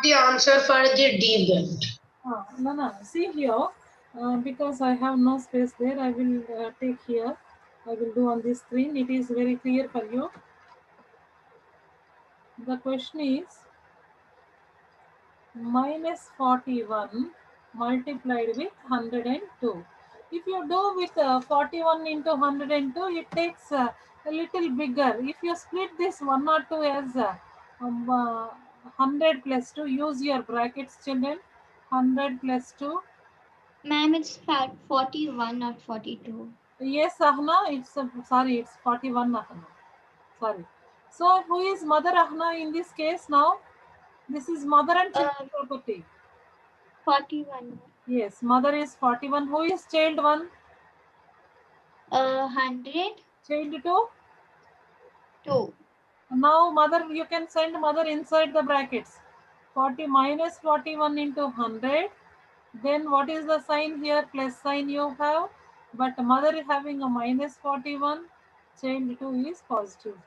the answer for the D belt. No. See here, because I have no space there, I will take here. I will do on this screen. It is very clear for you. The question is minus 41 multiplied with 102. If you do with 41 into 102, it takes a little bigger. If you split this 1 or 2 as 100 plus 2, use your brackets, children. 100 plus 2. Ma'am, it's 41, not 42. Yes, Ahna, it's sorry, it's 41, Ahna. Sorry. So, who is mother, Ahna, in this case now? This is mother and child property. 41. Yes, mother is 41. Who is child 1? 100. Child 2? 2. Now, mother, you can send mother inside the brackets. 40 minus 41 into 100. Then what is the sign here? Plus sign you have. But mother is having a minus 41. Child 2 is positive 2.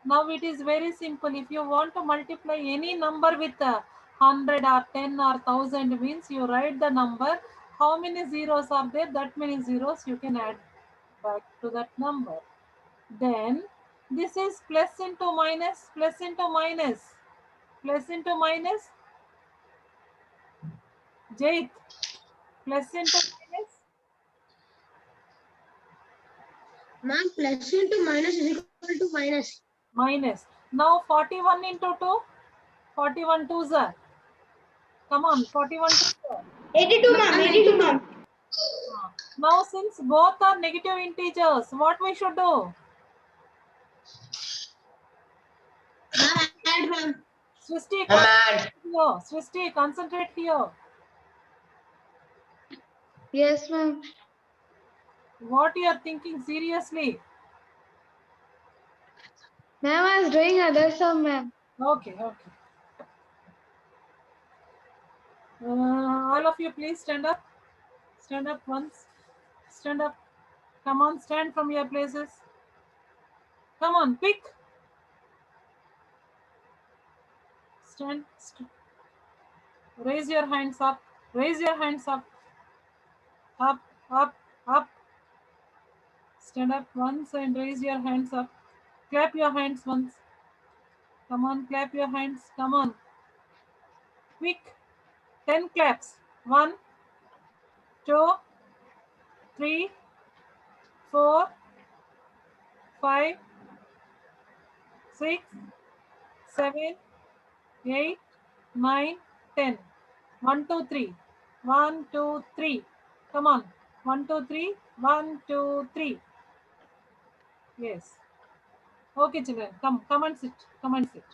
Now it is very simple. If you want to multiply any number with 100 or 10 or 1000 means you write the number. How many zeros are there? That many zeros you can add back to that number. Then this is plus into minus, plus into minus, plus into minus. Jait, plus into minus. Ma'am, plus into minus is equal to minus. Minus. Now 41 into 2. 41 twos are. Come on, 41 twos are. 82, ma'am. 82, ma'am. Now since both are negative integers, what we should do? Ma'am, add, ma'am. Srishti, concentrate here. Srishti, concentrate here. Yes, ma'am. What you are thinking seriously? Ma'am, I was doing other sum, ma'am. Okay. All of you please stand up. Stand up once. Stand up. Come on, stand from your places. Come on, quick. Stand. Raise your hands up. Raise your hands up. Up. Stand up once and raise your hands up. Clap your hands once. Come on, clap your hands. Come on. Quick. 10 claps. 1, 2, 3, 4, 5, 6, 7, 8, 9, 10. 1, 2, 3. 1, 2, 3. Come on. 1, 2, 3. 1, 2, 3. Yes. Okay, children. Come and sit. Come and sit.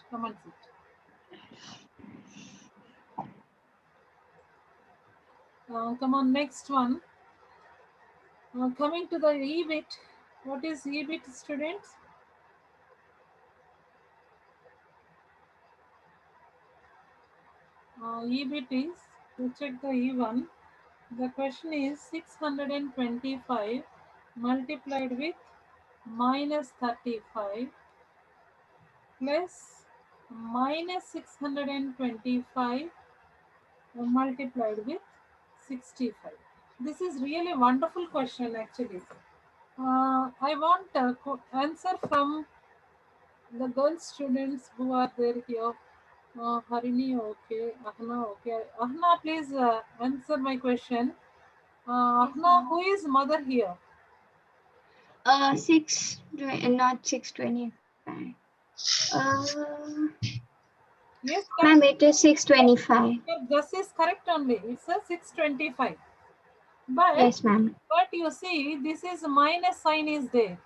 Come on, next one. Coming to the EBIT. What is EBIT, students? EBIT is, to check the E1, the question is 625 multiplied with minus 35 plus minus 625 multiplied with 65. This is really wonderful question actually. I want answer from the girl students who are there here. Harini, okay. Ahna, okay. Ahna, please answer my question. Ahna, who is mother here? 6, not 625. Yes, ma'am, it is 625. your guess is correct only. It's a 625. But, yes, ma'am. But you see, this is minus sign is there.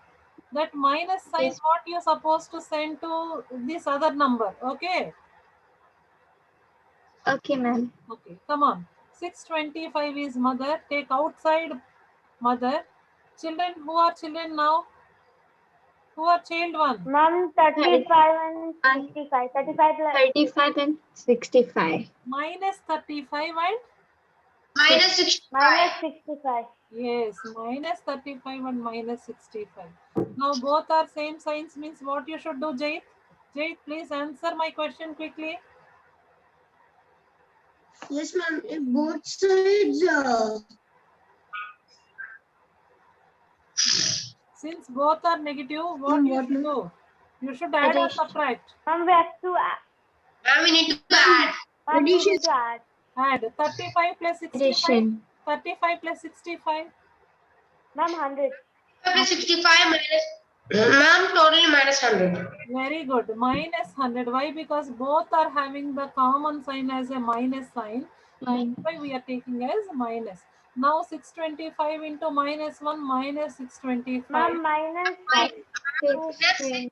That minus sign, yes. What you're supposed to send to this other number, okay? Okay, ma'am. Okay, come on. 625 is mother. Take outside mother. Children, who are children now? Who are child 1? Ma'am, 35 and 65. 35 and 65. Minus 35 and? Minus 65. Minus 65. Yes, minus 35 and minus 65. Now both are same signs means what you should do, Jait? Jait, please answer my question quickly. Yes, ma'am. If both sides, Since both are negative, what Ma'am, you what, should ma'am? do? You should add or Addition. subtract. Ma'am, we have to add. Ma'am, we need to add. Ma'am, we Addition. need to add. Add 35 plus 65. Addition. 35 plus 65. Ma'am, 100. 65 minus. Ma'am, totally minus 100. Very good. Minus 100. Why? Because both are having the common sign as a minus sign. Nine. That's why we are taking as minus. Now 625 into minus 1 minus 625. Ma'am, minus Minus 6,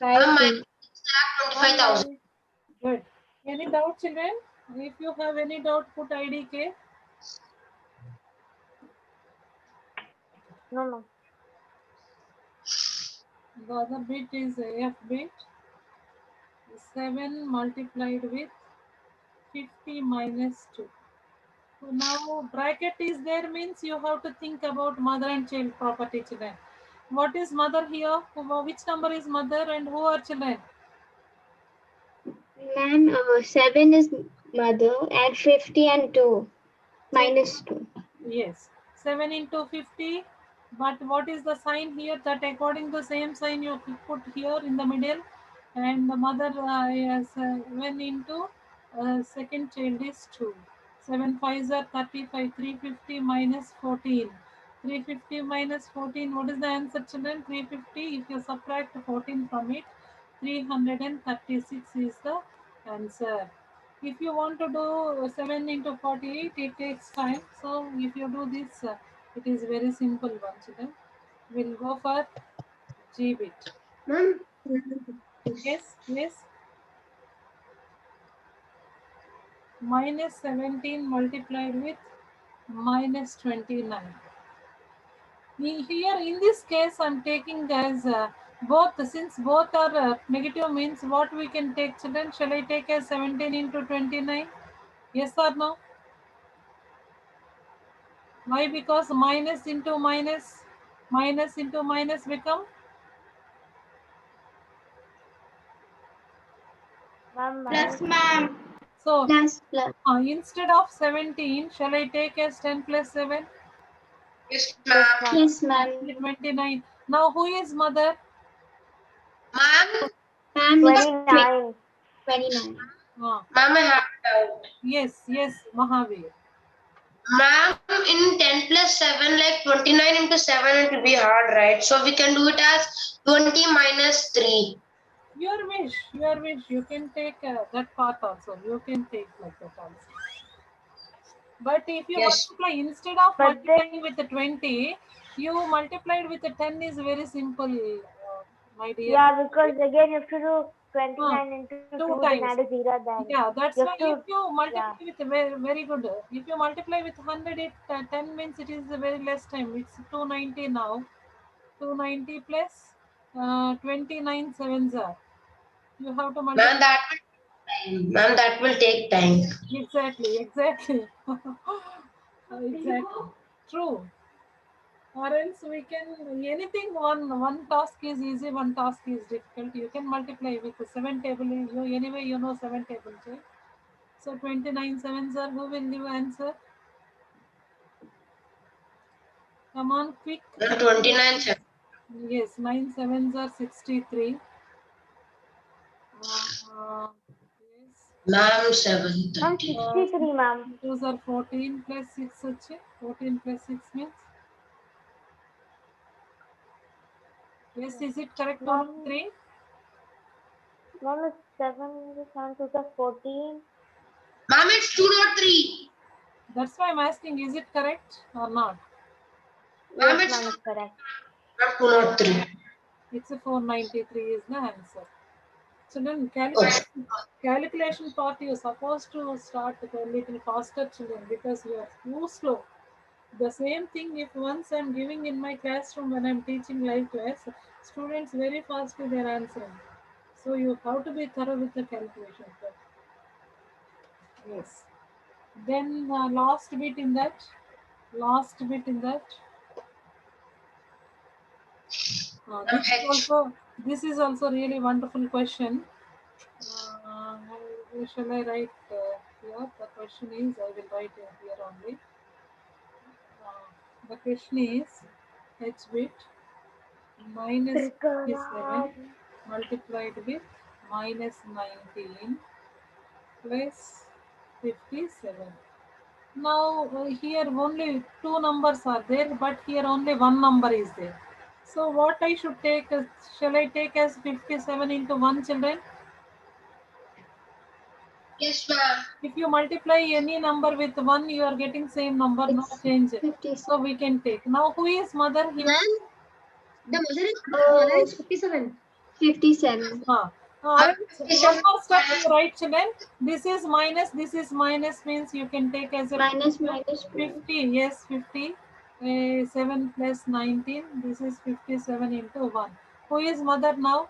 5. Ma'am, 5. 6,25,000. Good. Any doubt, children? If you have any doubt, put IDK. No, no. The other bit is F bit. 7 multiplied with 50 minus 2. So now bracket is there means you have to think about mother and child property, children. What is mother here? Which number is mother and who are children? Ma'am, 7 is mother and 50 and 2. Minus 2. Yes. 7 into 50. But what is the sign here? That according to the same sign you put here in the middle. And the mother is 1 into second child is 2. 7 5s are 35. 350 minus 14. 350 minus 14. What is the answer, children? 350. If you subtract 14 from it, 336 is the answer. If you want to do 7 into 48, it takes time. So if you do this, it is very simple one, children. We'll go for G bit. Ma'am. Yes, yes. Minus 17 multiplied with minus 29. Here in this case, I'm taking as both, since both are negative means what we can take, children? Shall I take as 17 into 29? Yes or no? Why? Because minus into minus, minus into minus become? Ma'am, Plus, minus. ma'am. So Plus. instead of 17, shall I take as 10 plus 7? Yes, Yes, ma'am. ma'am. Yes, ma'am. 29. Now who is mother? Ma'am, Ma'am, it's 29. 29. Ah, ma'am, I have a doubt. yes, Mahavir. Ma'am, in 10 plus 7, like 29 into 7, it will be hard, right? So we can do it as 20 minus 3. Your wish, your wish. You can take that part also. You can take like that also. But if you Yes. multiply, instead of But multiplying with the 20, you multiplied with the 10 is very simple, my dear. Yeah, because again you have to do 29 into 2, Two then times. add a 0 then. Yeah, that's You why have to, if you multiply yeah. with very good. If you multiply with 100, it 10 means it is a very less time. It's 290 now. 290 plus 29 sevens are. You have to multiply. Ma'am, that will take time. Ma'am, that will take time. Exactly. Exactly. True. Or else we can anything one task is easy, one task is difficult. You can multiply with the 7 table. You anyway you know 7 table, right? So 29 sevens are, who will give answer? Come on, quick. Ma'am, 29 7. Yes, 9 sevens are 63. Yes. Ma'am, 7 Ma'am, 30. 63, ma'am. 2s are 14 plus 6 such 14 plus 6 means. Yes, is it correct? Ma'am, 3? ma'am, it's 7 into 7, 2 plus 14. Ma'am, it's 203. That's why I'm asking, is it correct or not? Ma'am, Yes, it's ma'am, it's correct. not 203. It's a 493 is the answer. So then Oh. calculation part you're supposed to start a little faster, children, because you are too slow. The same thing if once I'm giving in my classroom when I'm teaching live class, students very fastly they're answering. So you have to be thorough with the calculation. Yes. Then last bit in that. This is also really wonderful question. Shall I write here. The question is, I will write it here only. The question is h bit minus 57 multiplied with minus 19 plus 57. Now here only two numbers are there, but here only one number is there. So what I should take? Shall I take as 57 into 1, children? Yes, ma'am. If you multiply any number with 1, you are getting same number, no It's change. 57. So we can take. Now who is mother here? Ma'am, the mother is 57. 57. One more step you write, children. This is minus means you can take as a Minus 50. Yes, 50. 7 plus 19. This is 57 into 1. Who is mother now?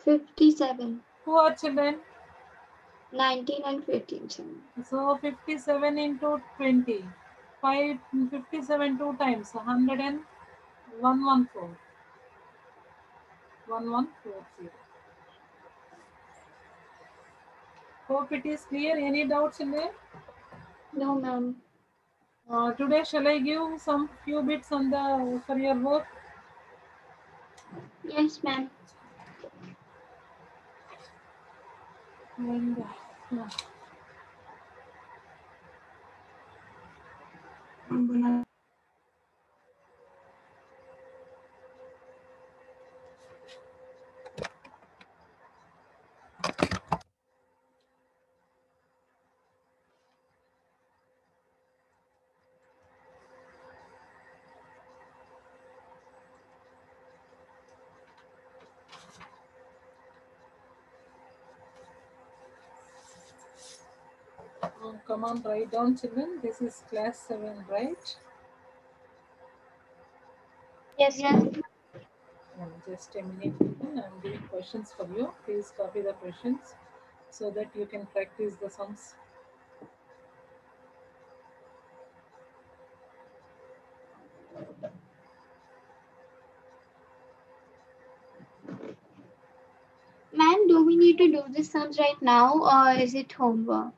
57. Who are children? 19 and 15. So 57 into 20. 57 two times. 100 114. 1140. Hope it is clear. Any doubts in there? No, ma'am. Today shall I give some few bits on the for your work? Yes, ma'am. And come on, write down, children. This is class 7, right? Yes, ma'am. Just a minute. I'm giving questions for you. Please copy the questions so that you can practice the sums. Ma'am, do we need to do the sums right now or is it homework?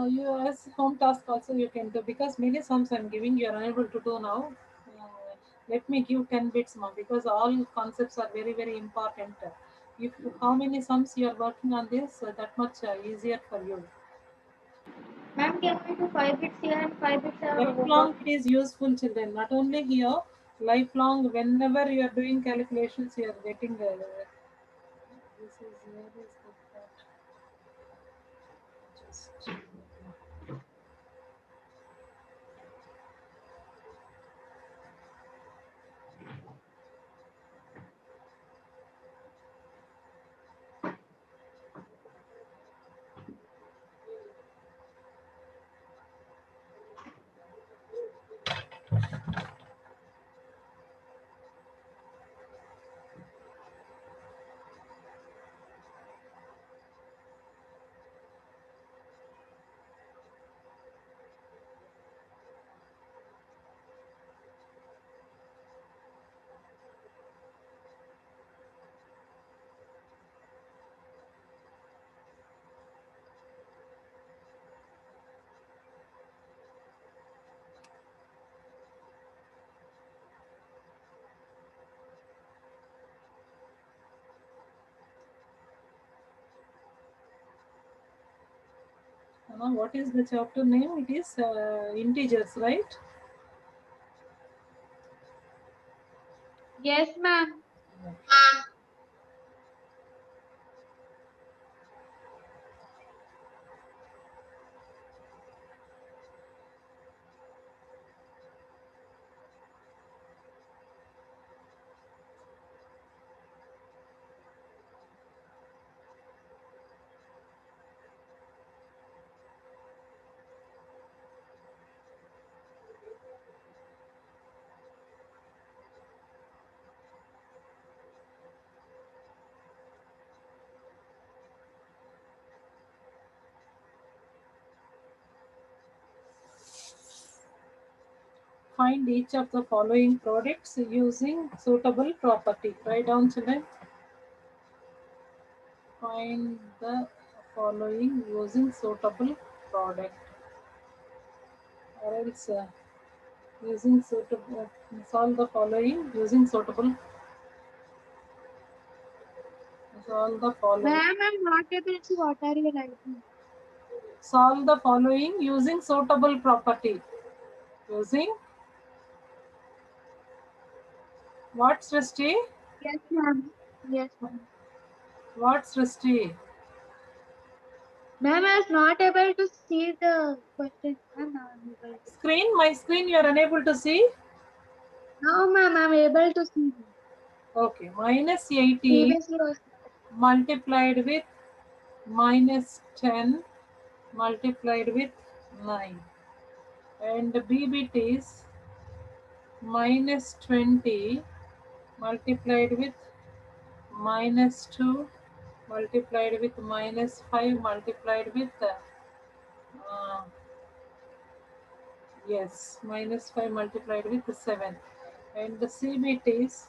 You as home task also you can do, because many sums I'm giving you are unable to do now. Let me give 10 bits more, because all concepts are very very important. If how many sums you are working on this, that much easier for you. Ma'am, can we do 5 bits here and 5 bits here? Lifelong it is useful, children. Not only here, lifelong whenever you are doing calculations, you are getting. This is where is the part? Just. What is the chapter name? It is integers, right? Yes, ma'am. Find each of the following products using suitable property. Write down, children. Find the following using suitable product, or else using suitable, solve the following using suitable, solve the following, Ma'am, I'm not able to. What are you writing? solve the following using suitable property, using what, Srishti? Yes, ma'am. Yes, ma'am. What, Srishti? Ma'am, I was not able to see the question. Ma'am, now I'm able to. Screen, my screen you are unable to see? No, ma'am, I'm able to see. Okay, minus 80 Previously was. multiplied with minus 10 multiplied with 9, and the B bit is minus 20 multiplied with minus 2 multiplied with minus 5 multiplied with yes, minus 5 multiplied with 7, and the C bit is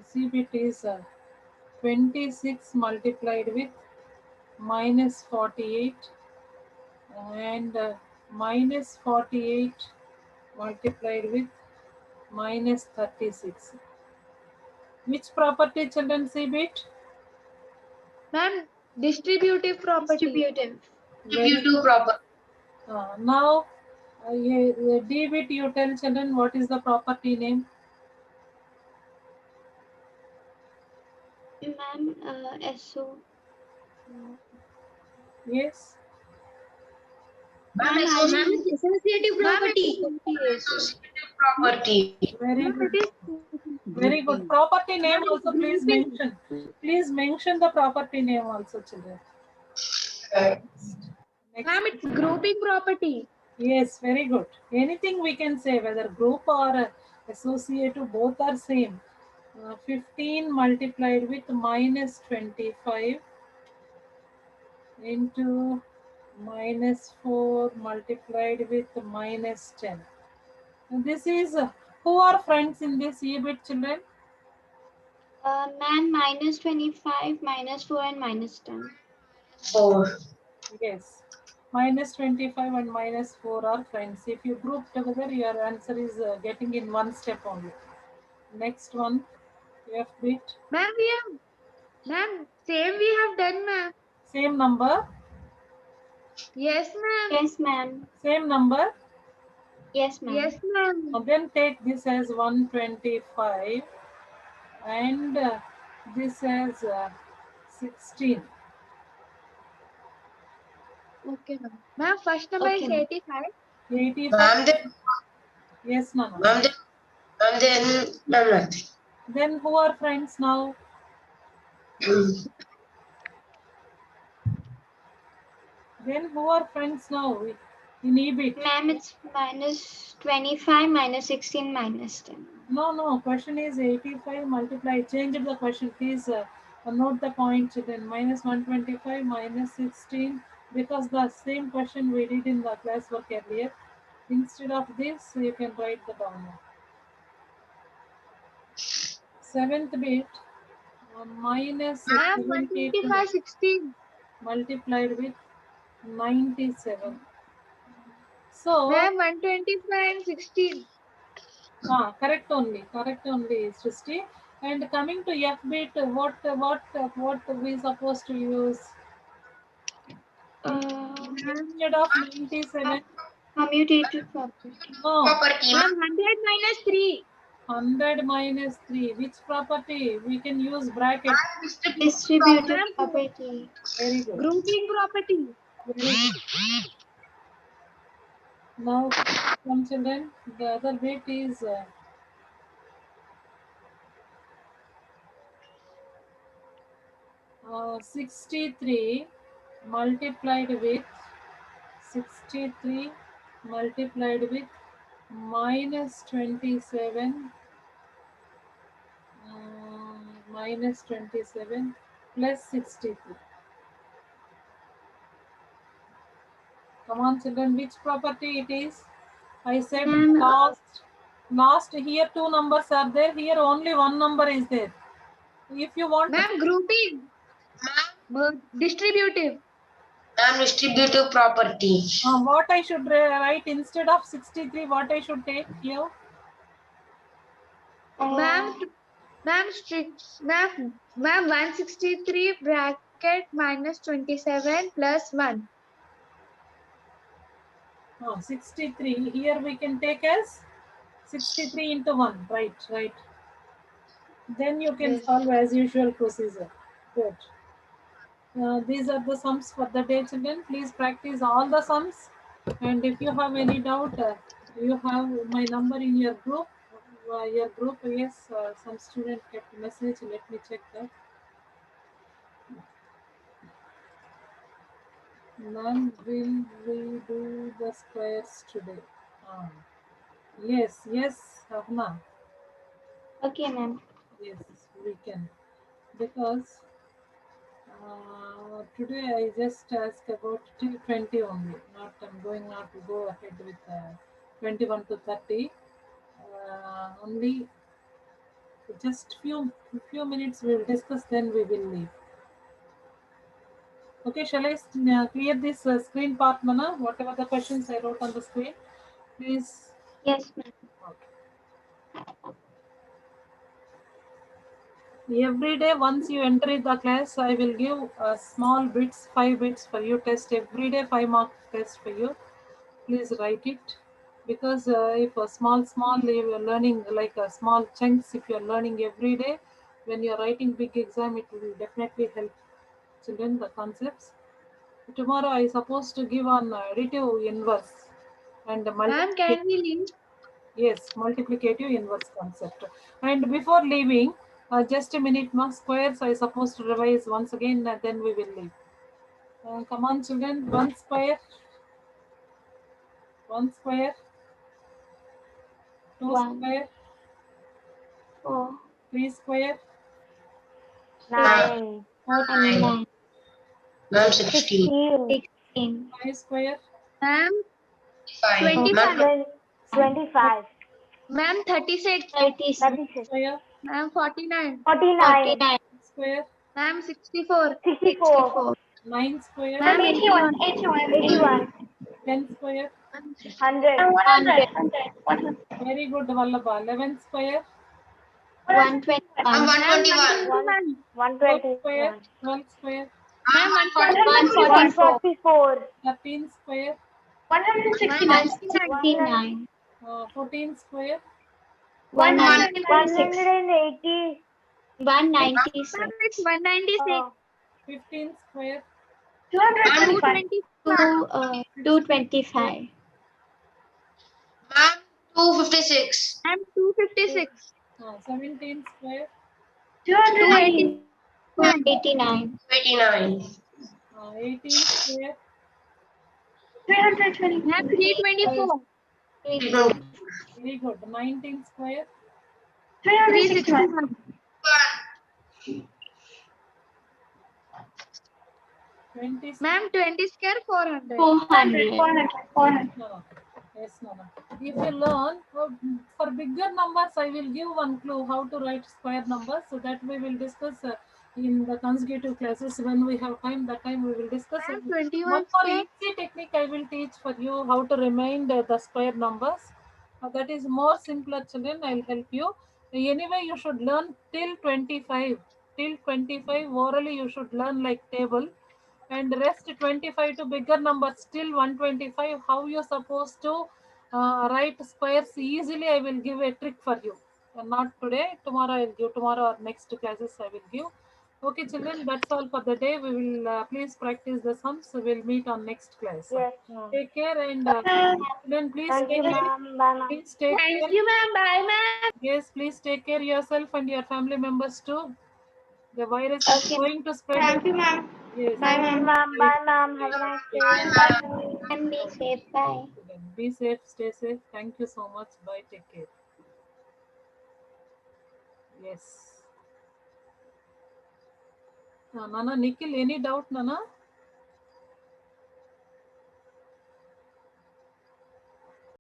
C bit is 26 multiplied with minus 48, and minus 48 multiplied with minus 36. Which property, children, see bit? Ma'am, distributive property. Distributive. Very Distributive property. now, D bit, you tell children what is the property name? Ma'am, SO. Yes. Ma'am, Associative property. associative property. Very good. Very good. Property name also please mention. Please mention the property name also, children. Next. Ma'am, it's grouping property. Yes, very good. Anything we can say, whether group or associative, both are same. 15 multiplied with minus 25 into minus 4 multiplied with minus 10. And this is, who are friends in this E bit, children? Ma'am, minus 25, minus 4, and minus 10. 4. Yes. Minus 25 and minus 4 are friends. If you group together, your answer is getting in one step only. Next one, F bit. Ma'am, same we have done, ma'am. Same number. Yes, ma'am. Yes, ma'am. Same number. Yes, ma'am. Yes, ma'am. And then take this as 125 and this as 16. Okay, ma'am. Ma'am, first number is 85. 85. Ma'am, then, Yes, Nana. nothing. Then who are friends now? Then who are friends now in E bit? Ma'am, it's minus 25, minus 16, minus 10. No. Question is 85 multiply. Change the question. Please note the point. Then minus 125 minus 16, because the same question we did in the class work earlier. Instead of this, you can write the down. Seventh bit minus 125, 16. multiplied with 97. So, Ma'am, 125 and 16. correct only, Srishti. And coming to F bit, what we supposed to use? Instead of 97. Commutative property. No, Property. Ma'am, 100 minus 3. 100 minus 3. Which property? We can use bracket. Distributive property. Very good. Grouping property. Very good. Now, come children, the other bit is 63 multiplied with minus 27 minus 27 plus 63. Come on children, which property it is? I said Ma'am, last here 2 numbers are there. Here only 1 number is there. If you want, Ma'am, grouping. Distributive. Ma'am, distributive property. what I should write instead of 63, what I should take here? Ma'am, ma'am, 163 bracket minus 27 plus 1. 63. Here we can take as 63 into 1. Right. Then you can Yes. solve as usual procedure. Good. These are the sums for the day, children. Please practice all the sums. And if you have any doubt, you have my number in your group. Yes, some student kept message. Let me check that. Ma'am, will we do the squares today? Yes, Avna. okay, ma'am. Yes, we can. Because today I just asked about till 20 only. I'm going not to go ahead with 21 to 30. Only just few minutes we will discuss. Then we will leave. Okay, shall I clear this screen part, Mana? Whatever the questions I wrote on the screen, please. Yes, ma'am. Okay. Every day, once you enter the class, I will give small bits, 5 bits for you test. Every day, 5 mark test for you. Please write it, because if a small you are learning like a small chunks, if you are learning every day, when you are writing big exam, it will definitely help children the concepts. Tomorrow I supposed to give on additive inverse and Ma'am, can we leave? yes, multiplicative inverse concept. And before leaving, just a minute, squares I supposed to revise once again, and then we will leave. Come on, children. 1 square, 2 1, square, 4, 3 square, 9, 4 and 9, Ma'am, 16. 16, 16, 5 square, Ma'am, 5. 25. Ma'am, 25, Ma'am, 36. 36, 36, square, Ma'am, 49. 49, 49, square, Ma'am, 64. 64, 64, 9 square, Ma'am, 81. 81, 10 square. 100, 100, Very good, Vallabha. 11 square, 121, 121. 12 square, 121, 12 square, Ma'am, 144, 144, 13 square, 169, 14 square, 196, 180, 196, It's 196. 15 square, 225, 225, Ma'am, 256. Ma'am, 256. 17 square, 280. 289, 29. 18 square, Ma'am, 324. very good, 19 square, 361. 20 square. Ma'am, 20 square 400. 400, No. Yes, no. If you learn for bigger numbers, I will give one clue how to write square numbers. So that we will discuss in the consecutive classes when we have time. That time we will discuss. Ma'am, 21 One more square. easy technique I will teach for you how to remind the square numbers. That is more simpler, children. I'll help you. Anyway, you should learn till 25. Till 25 orally you should learn like table. And rest 25 to bigger numbers till 125. How you're supposed to write squares easily, I will give a trick for you. Not today, tomorrow I'll give. Tomorrow or next classes I will give. Okay, children, that's all for the day. We will please practice the sums. We'll meet on next class. yes, ma'am. Take care, and children, please Thank you, take care. ma'am. Bye, ma'am. Please take Thank care. you, ma'am. Bye, ma'am. Yes, please take care yourself and your family members too. The virus is Okay. going to spread. Thank you, ma'am. Yes. Bye, Thank you, ma'am. ma'am. Bye, ma'am. Have a nice day. and be safe, bye. Be safe, stay safe. Thank you so much. Bye. Take care. Yes. Nana, Nikhil, any doubt, Nana?